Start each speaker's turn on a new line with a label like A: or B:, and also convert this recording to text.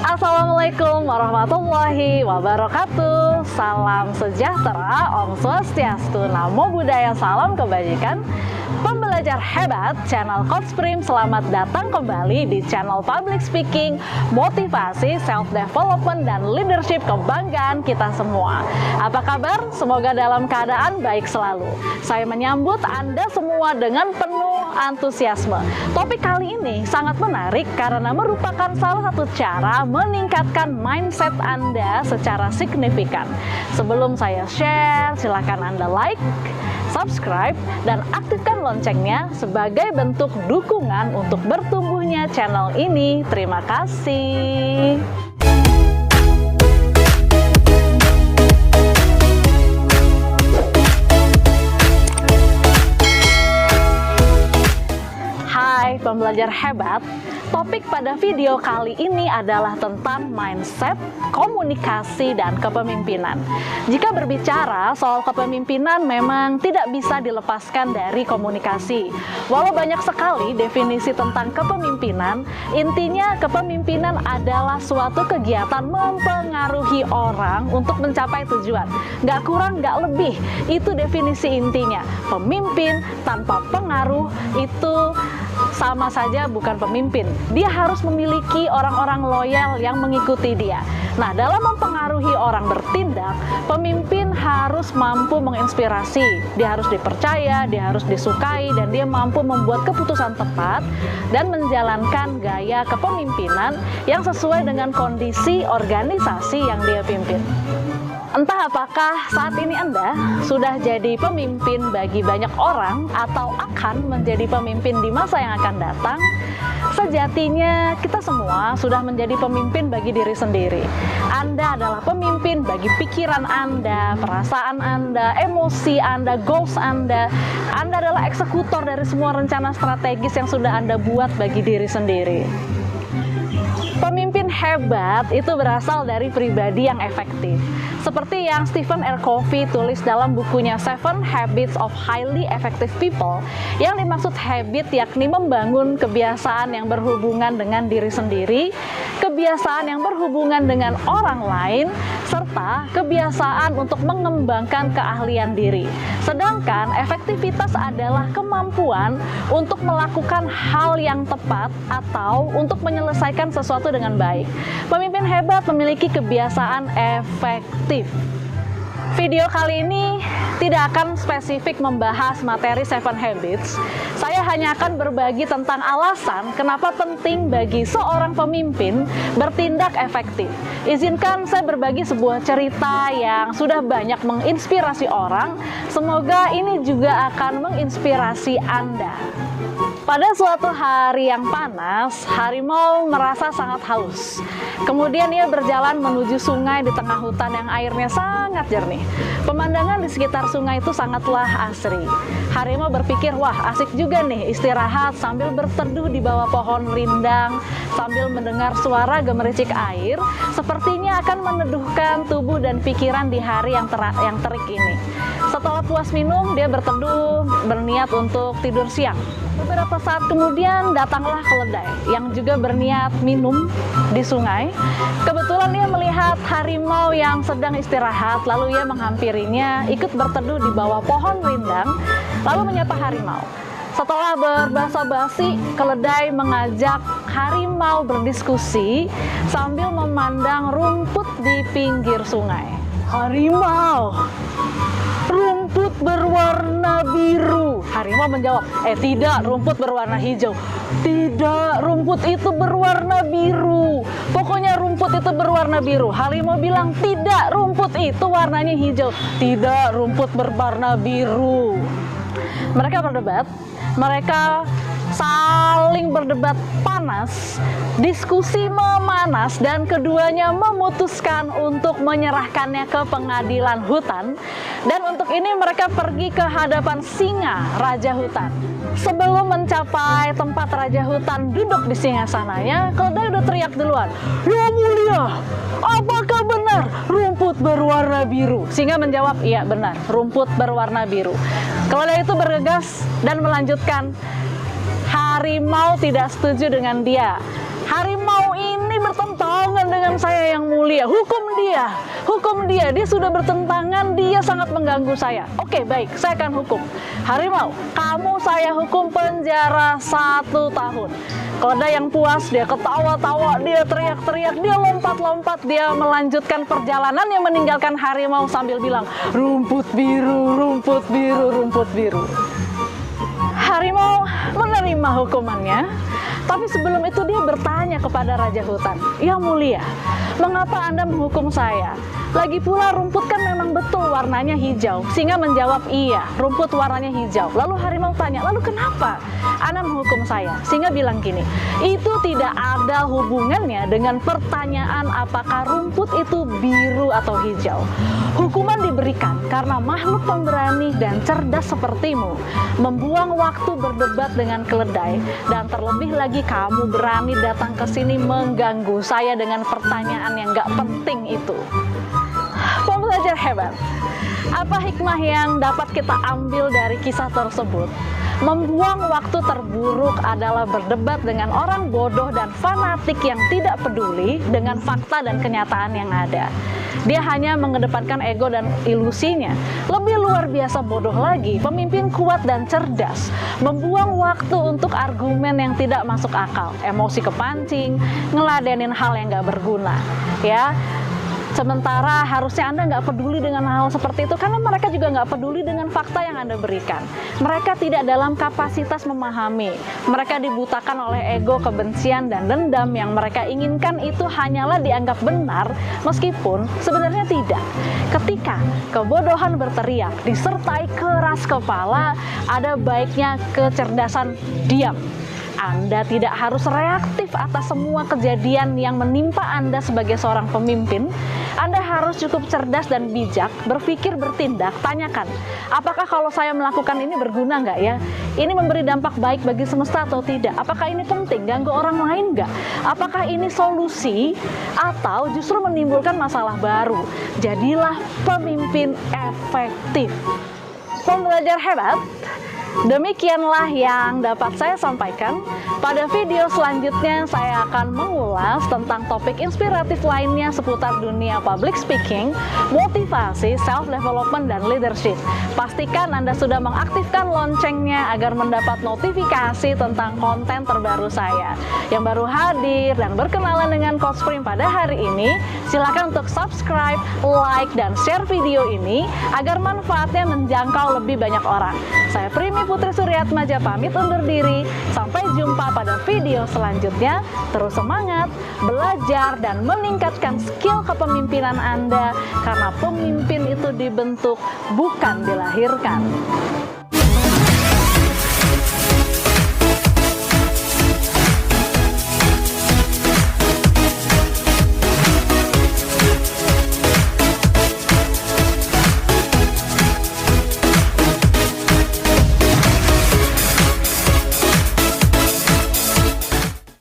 A: Assalamualaikum warahmatullahi wabarakatuh. Salam sejahtera, Om Swastiastu, Namo Buddhaya, salam kebajikan. Pembelajar hebat, channel Coach Prim, selamat datang kembali di channel Public Speaking, Motivasi, Self Development, dan Leadership, kebanggaan kita semua. Apa kabar? Semoga dalam keadaan baik selalu. Saya menyambut Anda semua dengan penuh antusiasme. Topik kali ini sangat menarik karena merupakan salah satu cara meningkatkan mindset Anda secara signifikan. Sebelum saya share, silakan Anda like, subscribe, dan aktifkan loncengnya sebagai bentuk dukungan untuk bertumbuhnya channel ini. Terima kasih. Hai pembelajar hebat, topik pada video kali ini adalah tentang mindset, komunikasi, dan kepemimpinan. Jika berbicara soal kepemimpinan memang tidak bisa dilepaskan dari komunikasi. Walau banyak sekali definisi tentang kepemimpinan, intinya kepemimpinan adalah suatu kegiatan mempengaruhi orang untuk mencapai tujuan. Nggak kurang, nggak lebih. Itu definisi intinya. Pemimpin tanpa pengaruh itu sama saja bukan pemimpin. Dia harus memiliki orang-orang loyal yang mengikuti dia. Nah, dalam mempengaruhi orang bertindak, pemimpin harus mampu menginspirasi. Dia harus dipercaya, dia harus disukai, dan dia mampu membuat keputusan tepat dan menjalankan gaya kepemimpinan yang sesuai dengan kondisi organisasi yang dia pimpin. Entah apakah saat ini Anda sudah jadi pemimpin bagi banyak orang atau akan menjadi pemimpin di masa yang akan datang, sejatinya kita semua sudah menjadi pemimpin bagi diri sendiri. Anda adalah pemimpin bagi pikiran Anda, perasaan Anda, emosi Anda, goals Anda. Anda adalah eksekutor dari semua rencana strategis yang sudah Anda buat bagi diri sendiri. Pemimpin hebat itu berasal dari pribadi yang efektif. Seperti yang Stephen R. Covey tulis dalam bukunya Seven Habits of Highly Effective People, yang dimaksud habit yakni membangun kebiasaan yang berhubungan dengan diri sendiri, kebiasaan yang berhubungan dengan orang lain, serta kebiasaan untuk mengembangkan keahlian diri. Sedangkan efektivitas adalah kemampuan untuk melakukan hal yang tepat atau untuk menyelesaikan sesuatu dengan baik. Pemimpin hebat memiliki kebiasaan efektif. Video kali ini tidak akan spesifik membahas materi Seven Habits. Saya hanya akan berbagi tentang alasan kenapa penting bagi seorang pemimpin bertindak efektif. Izinkan saya berbagi sebuah cerita yang sudah banyak menginspirasi orang. Semoga ini juga akan menginspirasi Anda. Pada suatu hari yang panas, harimau merasa sangat haus. Kemudian ia berjalan menuju sungai di tengah hutan yang airnya sangat jernih. Pemandangan di sekitar sungai itu sangatlah asri. Harimau berpikir, wah asik juga nih istirahat sambil berteduh di bawah pohon rindang, sambil mendengar suara gemericik air, sepertinya akan meneduhkan tubuh dan pikiran di hari yang terik ini. Setelah puas minum, dia berteduh, berniat untuk tidur siang. Beberapa saat kemudian datanglah keledai yang juga berniat minum di sungai. Kebetulan dia melihat harimau yang sedang istirahat, lalu ia menghampirinya, ikut berteduh di bawah pohon rindang, lalu menyapa harimau. Setelah berbasa-basi, keledai mengajak harimau berdiskusi sambil memandang rumput di pinggir sungai. Harimau, rumput berwarna biru. Harimau menjawab, tidak, rumput berwarna hijau. Tidak, rumput itu berwarna biru. Pokoknya rumput itu berwarna biru. Harimau bilang, tidak, rumput itu warnanya hijau. Tidak, rumput berwarna biru. Mereka berdebat, mereka saling berdebat panas, diskusi memanas, dan keduanya memutuskan untuk menyerahkannya ke pengadilan hutan. Dan untuk ini mereka pergi ke hadapan singa, raja hutan. Sebelum mencapai tempat raja hutan duduk di singgasananya, keledai udah teriak duluan, "Ya mulia, apakah benar rumput berwarna biru?" Singa menjawab, "Iya benar, rumput berwarna biru." Keledai itu bergegas dan melanjutkan, harimau tidak setuju dengan dia. Harimau ini bertentangan dengan hukum dia, dia sudah bertentangan, dia sangat mengganggu saya. Oke, baik, saya akan hukum. Harimau, kamu saya hukum penjara 1 tahun. Kalau ada yang puas, dia ketawa-tawa, dia teriak-teriak, dia lompat-lompat, dia melanjutkan perjalanan yang meninggalkan harimau sambil bilang, rumput biru, rumput biru, rumput biru. Harimau menerima hukumannya, tapi sebelum itu dia bertanya kepada Raja Hutan, "Yang mulia, mengapa Anda menghukum saya? Lagi pula rumput kan memang betul warnanya hijau." Singa menjawab, "Iya, rumput warnanya hijau." Lalu harimau tanya, "Lalu kenapa Anda menghukum saya?" Singa bilang gini, "Itu tidak ada hubungannya dengan pertanyaan apakah rumput itu biru atau hijau. Hukuman diberikan karena makhluk pemberani dan cerdas sepertimu membuang waktu berdebat dengan keledai, dan terlebih lagi kamu berani datang ke sini mengganggu saya dengan pertanyaan yang gak penting itu." Pembelajar hebat, apa hikmah yang dapat kita ambil dari kisah tersebut? Membuang waktu terburuk adalah berdebat dengan orang bodoh dan fanatik yang tidak peduli dengan fakta dan kenyataan yang ada. Dia hanya mengedepankan ego dan ilusinya. Lebih luar biasa bodoh lagi, pemimpin kuat dan cerdas membuang waktu untuk argumen yang tidak masuk akal, emosi kepancing, ngeladenin hal yang gak berguna, ya. Sementara harusnya Anda nggak peduli dengan hal seperti itu karena mereka juga nggak peduli dengan fakta yang Anda berikan. Mereka tidak dalam kapasitas memahami. Mereka dibutakan oleh ego, kebencian, dan dendam yang mereka inginkan itu hanyalah dianggap benar meskipun sebenarnya tidak. Ketika kebodohan berteriak disertai keras kepala, ada baiknya kecerdasan diam. Anda tidak harus reaktif atas semua kejadian yang menimpa Anda sebagai seorang pemimpin. Anda harus cukup cerdas dan bijak, berpikir, bertindak, tanyakan, apakah kalau saya melakukan ini berguna nggak ya? Ini memberi dampak baik bagi semesta atau tidak? Apakah ini penting, ganggu orang lain nggak? Apakah ini solusi atau justru menimbulkan masalah baru? Jadilah pemimpin efektif. Pembelajar hebat, demikianlah yang dapat saya sampaikan. Pada video selanjutnya saya akan mengulas tentang topik inspiratif lainnya seputar dunia public speaking, motivasi, self-development, dan leadership. Pastikan Anda sudah mengaktifkan loncengnya agar mendapat notifikasi tentang konten terbaru saya. Yang baru hadir dan berkenalan dengan Coach Prim pada hari ini, silakan untuk subscribe, like, dan share video ini agar manfaatnya menjangkau lebih banyak orang. Saya Primi Putri Suryatmaja pamit undur diri. Sampai jumpa pada video selanjutnya. Terus semangat, belajar, dan meningkatkan skill kepemimpinan Anda karena pemimpin itu dibentuk, bukan dilahirkan.